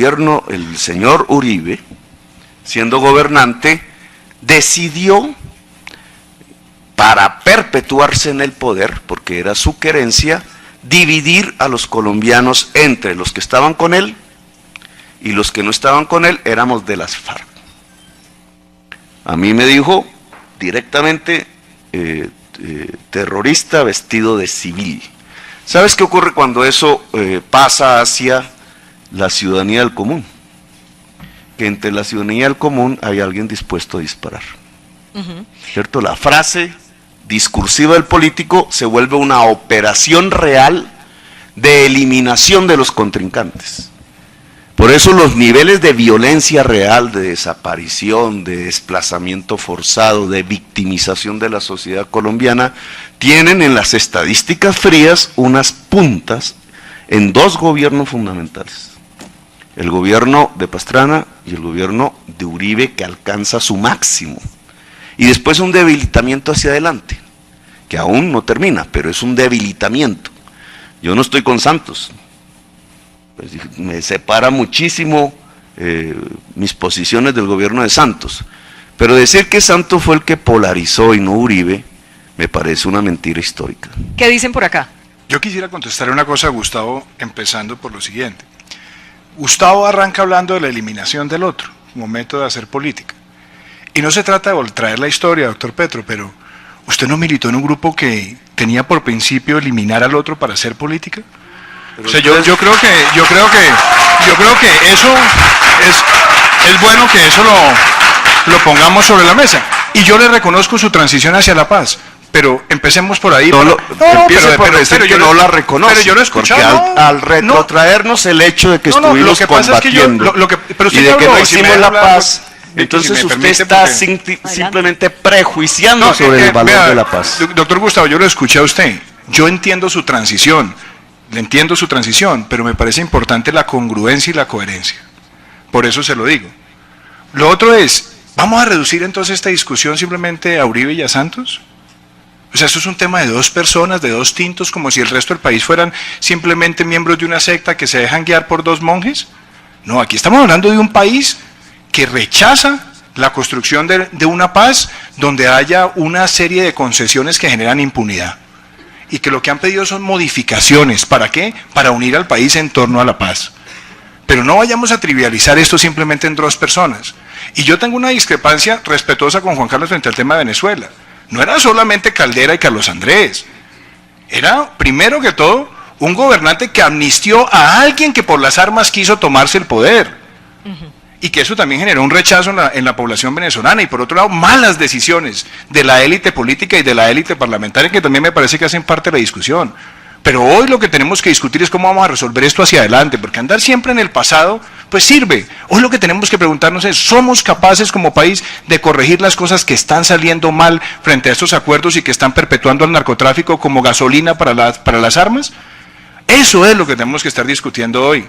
gobierno, el señor Uribe, siendo gobernante, decidió, para perpetuarse en el poder, porque era su querencia, dividir a los colombianos entre los que estaban con él y los que no estaban con él, éramos de las FARC. A mí me dijo directamente, terrorista vestido de civil. ¿Sabes qué ocurre cuando eso pasa hacia la ciudadanía del común? Que entre la ciudadanía del común hay alguien dispuesto a disparar. ¿Cierto? La frase discursiva del político se vuelve una operación real de eliminación de los contrincantes. Por eso los niveles de violencia real, de desaparición, de desplazamiento forzado, de victimización de la sociedad colombiana, tienen en las estadísticas frías unas puntas en dos gobiernos fundamentales. El gobierno de Pastrana y el gobierno de Uribe, que alcanza su máximo. Y después un debilitamiento hacia adelante, que aún no termina, pero es un debilitamiento. Yo no estoy con Santos. Pues me separa muchísimo mis posiciones del gobierno de Santos, pero decir que Santos fue el que polarizó y no Uribe, me parece una mentira histórica. ¿Qué dicen por acá? Yo quisiera contestar una cosa a Gustavo, empezando por lo siguiente. Gustavo arranca hablando de la eliminación del otro, como método de hacer política. Y no se trata de traer la historia, doctor Petro, pero ¿usted no militó en un grupo que tenía por principio eliminar al otro para hacer política? O sea, yo creo que eso es bueno que eso lo pongamos sobre la mesa. Y yo le reconozco su transición hacia la paz, pero empecemos por ahí. Pero yo no la reconozco. Pero yo lo he escuchado. Porque al retrotraernos el hecho de que estuvimos combatiendo y de que no hicimos la paz, entonces si usted está simplemente prejuiciando sobre el valor de la paz. Doctor Gustavo, yo lo escuché a usted. Yo entiendo su transición. Le entiendo su transición, pero me parece importante la congruencia y la coherencia. Por eso se lo digo. Lo otro es, ¿vamos a reducir entonces esta discusión simplemente a Uribe y a Santos? O sea, esto es un tema de dos personas, de dos tintos, como si el resto del país fueran simplemente miembros de una secta que se dejan guiar por dos monjes. No, aquí estamos hablando de un país que rechaza la construcción de una paz donde haya una serie de concesiones que generan impunidad. Y que lo que han pedido son modificaciones. ¿Para qué? Para unir al país en torno a la paz. Pero no vayamos a trivializar esto simplemente en dos personas. Y yo tengo una discrepancia respetuosa con Juan Carlos frente al tema de Venezuela. No era solamente Caldera y Carlos Andrés. Era, primero que todo, un gobernante que amnistió a alguien que por las armas quiso tomarse el poder. Y que eso también generó un rechazo en la población venezolana, y por otro lado, malas decisiones de la élite política y de la élite parlamentaria, que también me parece que hacen parte de la discusión. Pero hoy lo que tenemos que discutir es cómo vamos a resolver esto hacia adelante, porque andar siempre en el pasado, pues sirve. Hoy lo que tenemos que preguntarnos es, ¿somos capaces como país de corregir las cosas que están saliendo mal frente a estos acuerdos y que están perpetuando el narcotráfico como gasolina para las armas? Eso es lo que tenemos que estar discutiendo hoy.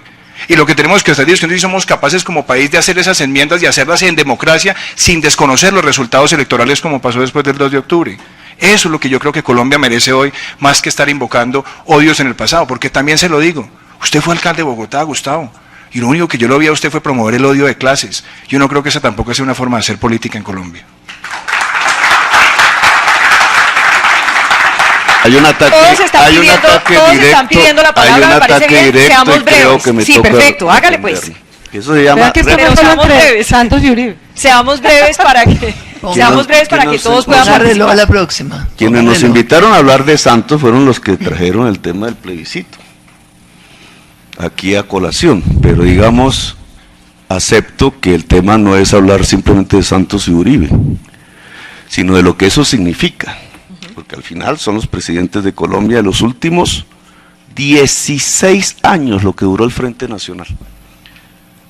Y lo que tenemos que estar discutiendo es si somos capaces como país de hacer esas enmiendas y hacerlas en democracia sin desconocer los resultados electorales como pasó después del 2 de octubre. Eso es lo que yo creo que Colombia merece hoy, más que estar invocando odios en el pasado, porque también se lo digo, usted fue alcalde de Bogotá, Gustavo, y lo único que yo lo vi a usted fue promover el odio de clases. Yo no creo que esa tampoco sea una forma de hacer política en Colombia. Hay un ataque, todos están pidiendo la palabra, me parece bien, seamos breves. Sí, perfecto, hágale pues. Eso se llama... Pero seamos breves. Santos y Uribe. Seamos breves para que todos puedan participar. A la próxima. Quienes nos invitaron a hablar de Santos fueron los que trajeron el tema del plebiscito aquí a colación, pero digamos, acepto que el tema no es hablar simplemente de Santos y Uribe, sino de lo que eso significa. Porque al final son los presidentes de Colombia de los últimos 16 años lo que duró el Frente Nacional.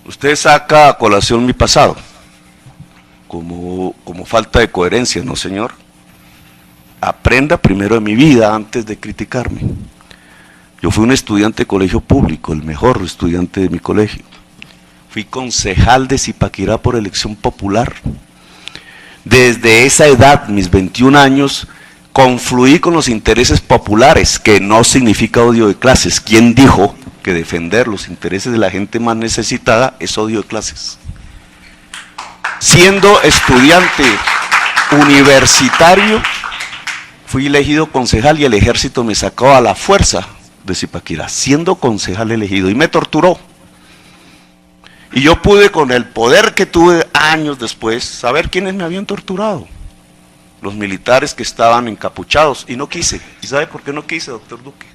Usted saca a colación mi pasado, como falta de coherencia, ¿no, señor? Aprenda primero de mi vida antes de criticarme. Yo fui un estudiante de colegio público, el mejor estudiante de mi colegio. Fui concejal de Zipaquirá por elección popular. Desde esa edad, mis 21 años, confluí con los intereses populares, que no significa odio de clases. ¿Quién dijo que defender los intereses de la gente más necesitada es odio de clases. Siendo estudiante universitario, fui elegido concejal y el ejército me sacó a la fuerza de Zipaquirá, siendo concejal elegido, y me torturó. Y yo pude, con el poder que tuve años después, saber quiénes me habían torturado. Los militares que estaban encapuchados, y no quise. ¿Y sabe por qué no quise, doctor Duque?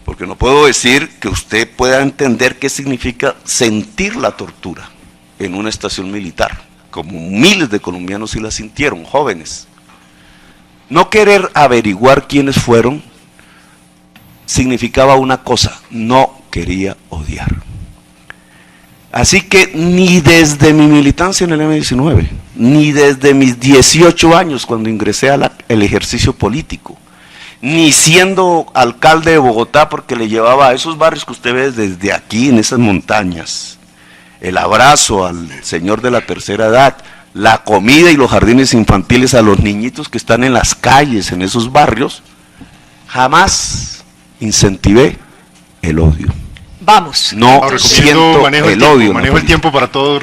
Porque no puedo decir que usted pueda entender qué significa sentir la tortura en una estación militar, como miles de colombianos sí la sintieron, jóvenes. No querer averiguar quiénes fueron significaba una cosa: no quería odiar. Así que ni desde mi militancia en el M19, ni desde mis 18 años cuando ingresé al ejercicio político, ni siendo alcalde de Bogotá, porque le llevaba a esos barrios que usted ve desde aquí, en esas montañas, el abrazo al señor de la tercera edad, la comida y los jardines infantiles a los niñitos que están en las calles, en esos barrios, jamás incentivé el odio. Vamos. No siento el odio. Manejo el tiempo para todo.